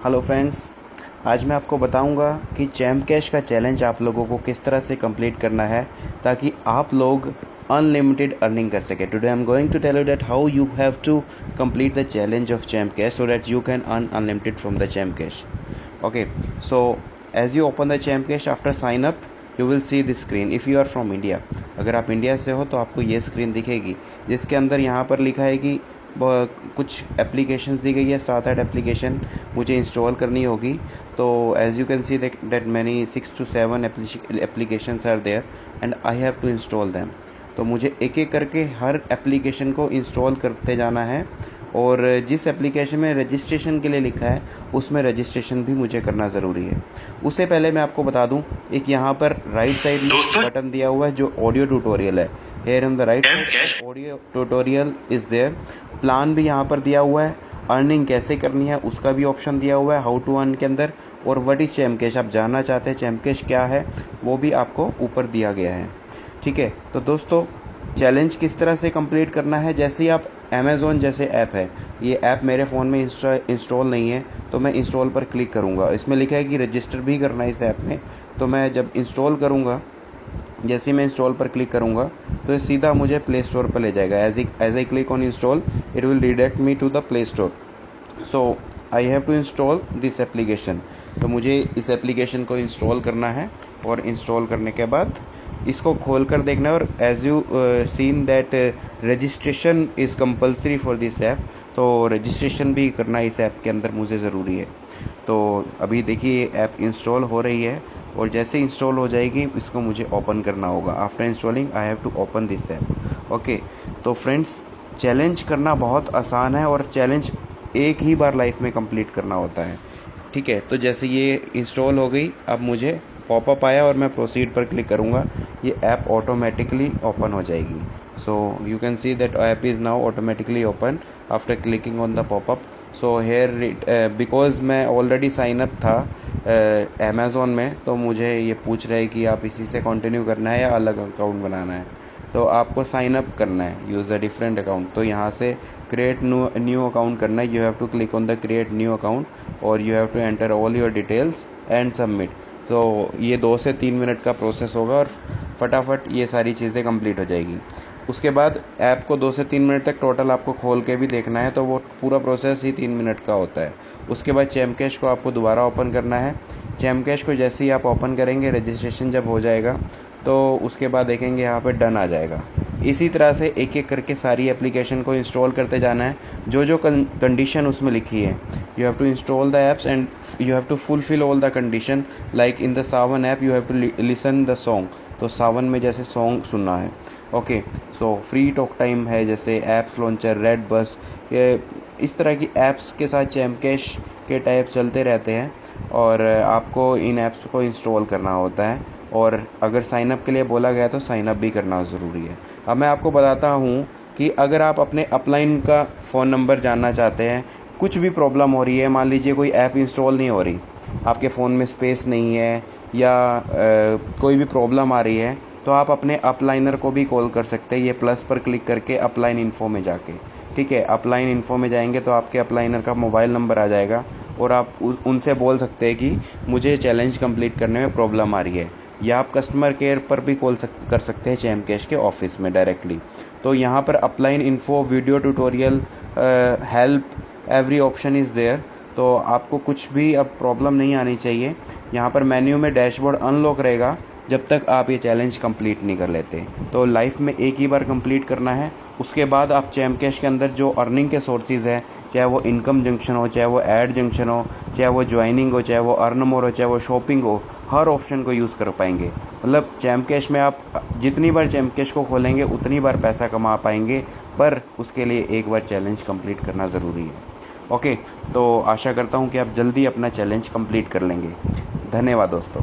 Hello friends, आज मैं आपको बताऊंगा कि चैम्प कैश का चैलेंज आप लोगों को किस तरह से कंप्लीट करना है ताकि आप लोग अनलिमिटेड अर्निंग कर सके। Today I am going to tell you that how you have to complete the challenge of Champ Cash so that you can earn unlimited from the Champ Cash. Okay, so as you open the Champ Cash after sign up you will see this screen. If you are from India, अगर आप India से हो तो आपको ये screen दिखेगी जिसके अंदर यहाँ पर लिखा है कि कुछ एप्लीकेशंस दी गई है, 7-8 एप्लीकेशन मुझे इंस्टॉल करनी होगी। तो as you can see that many 6 to 7 applications are there and I have to install them. तो मुझे एक एक करके हर एप्लीकेशन को इंस्टॉल करते जाना है और जिस एप्लीकेशन में रजिस्ट्रेशन के लिए लिखा है उसमें रजिस्ट्रेशन भी मुझे करना ज़रूरी है। उससे पहले मैं आपको बता दूं, एक यहाँ पर राइट साइड में बटन दिया हुआ है जो ऑडियो ट्यूटोरियल है। Here on the right audio tutorial is there. Plan भी यहाँ पर दिया हुआ है, अर्निंग कैसे करनी है उसका भी ऑप्शन दिया हुआ है हाउ टू अर्न के अंदर, और व्हाट इज़ चैम्प कैश, आप जानना चाहते हैं चैम्प कैश क्या है वो भी आपको ऊपर दिया गया है। ठीक है, तो दोस्तों चैलेंज किस तरह से कंप्लीट करना है, जैसे ही आप अमेज़ॉन जैसे ऐप है, ये ऐप मेरे फ़ोन में इंस्टॉल नहीं है तो मैं इंस्टॉल पर क्लिक करूँगा। इसमें लिखा है कि रजिस्टर भी करना है इस ऐप में, तो मैं जब इंस्टॉल करूँगा, जैसे ही मैं इंस्टॉल पर क्लिक करूँगा तो सीधा मुझे प्ले स्टोर पर ले जाएगा। As I click on install it will redirect me to the Play Store. So I have to install this application. तो मुझे इस एप्लीकेशन को इंस्टॉल करना है और इंस्टॉल करने के बाद इसको खोल कर देखना है। और as you seen that registration is compulsory for this app, तो रजिस्ट्रेशन भी करना इस ऐप के अंदर मुझे ज़रूरी है। तो अभी देखिए ऐप इंस्टॉल हो रही है और जैसे इंस्टॉल हो जाएगी इसको मुझे ओपन करना होगा। After installing I have to open this app. Okay, तो फ्रेंड्स चैलेंज करना बहुत आसान है और चैलेंज एक ही बार लाइफ में कंप्लीट करना होता है। ठीक है, तो जैसे ये इंस्टॉल हो गई, अब मुझे पॉपअप आया और मैं प्रोसीड पर क्लिक करूँगा, ये ऐप ऑटोमेटिकली ओपन हो जाएगी। So you can see that app is now automatically open after clicking on the popup. So here because मैं ऑलरेडी साइन अप था अमेज़ॉन में, तो मुझे ये पूछ रहा है कि आप इसी से कंटिन्यू करना है या अलग अकाउंट बनाना है। तो आपको साइन अप करना है, यूज़ अ डिफरेंट अकाउंट। तो यहाँ से क्रिएट न्यू अकाउंट करना है। You have to click on the create new account और you have to enter all your details and submit. तो ये 2 से 3 मिनट का प्रोसेस होगा और फटाफट ये सारी चीज़ें कंप्लीट हो जाएगी। उसके बाद ऐप को 2 से 3 मिनट तक टोटल आपको खोल के भी देखना है, तो वो पूरा प्रोसेस ही 3 मिनट का होता है। उसके बाद चैम्प कैश को आपको दोबारा ओपन करना है। चैम्प कैश को जैसे ही आप ओपन करेंगे, रजिस्ट्रेशन जब हो जाएगा तो उसके बाद देखेंगे यहाँ पे डन आ जाएगा। इसी तरह से एक एक करके सारी एप्लीकेशन को इंस्टॉल करते जाना है, जो जो कंडीशन उसमें लिखी है। You have to install the apps and you have to fulfil all the condition. Like in the Saavn app you have to listen the song, तो सावन में जैसे सॉन्ग सुनना है। Okay, so free talk time है, जैसे ऐप्स लॉन्चर, रेड बस, ये इस तरह की ऐप्स के साथ चैम्प कैश के टाइप चलते रहते हैं और आपको इन ऐप्स को इंस्टॉल करना होता है। और अगर साइन अप के लिए बोला गया तो साइन अप भी करना ज़रूरी है। अब मैं आपको बताता हूँ कि अगर आप अपने अपलाइन का फ़ोन नंबर जानना चाहते हैं, कुछ भी प्रॉब्लम हो रही है, मान लीजिए कोई ऐप इंस्टॉल नहीं हो रही, आपके फ़ोन में स्पेस नहीं है या कोई भी प्रॉब्लम आ रही है, तो आप अपने अपलाइनर को भी कॉल कर सकते हैं। ये प्लस पर क्लिक करके अपलाइन इन्फो में जाके, ठीक है, अपलाइन इन्फो में जाएंगे तो आपके अपलाइनर का मोबाइल नंबर आ जाएगा और आप उनसे बोल सकते हैं कि मुझे चैलेंज कंप्लीट करने में प्रॉब्लम आ रही है, या आप कस्टमर केयर पर भी कॉल कर सकते हैं चैम्प कैश के ऑफिस में डायरेक्टली। तो यहाँ पर upline info, video tutorial, help, every option is there. तो आपको कुछ भी अब प्रॉब्लम नहीं आनी चाहिए। यहाँ पर मेन्यू में डैशबोर्ड अनलॉक रहेगा जब तक आप ये चैलेंज कंप्लीट नहीं कर लेते। तो लाइफ में एक ही बार कंप्लीट करना है। उसके बाद आप चैम्प कैश के अंदर जो अर्निंग के सोर्सेज हैं, चाहे वो इनकम जंक्शन हो, चाहे वो ऐड जंक्शन हो, चाहे वो ज्वाइनिंग हो, चाहे वो अर्न मोर हो, चाहे वो शॉपिंग हो, हर ऑप्शन को यूज़ कर पाएंगे। मतलब चैम्प कैश में आप जितनी बार चैम्प कैश को खोलेंगे उतनी बार पैसा कमा पाएंगे, पर उसके लिए एक बार चैलेंज कंप्लीट करना ज़रूरी है। ओके, तो आशा करता हूँ कि आप जल्दी अपना चैलेंज कंप्लीट कर लेंगे। धन्यवाद दोस्तों।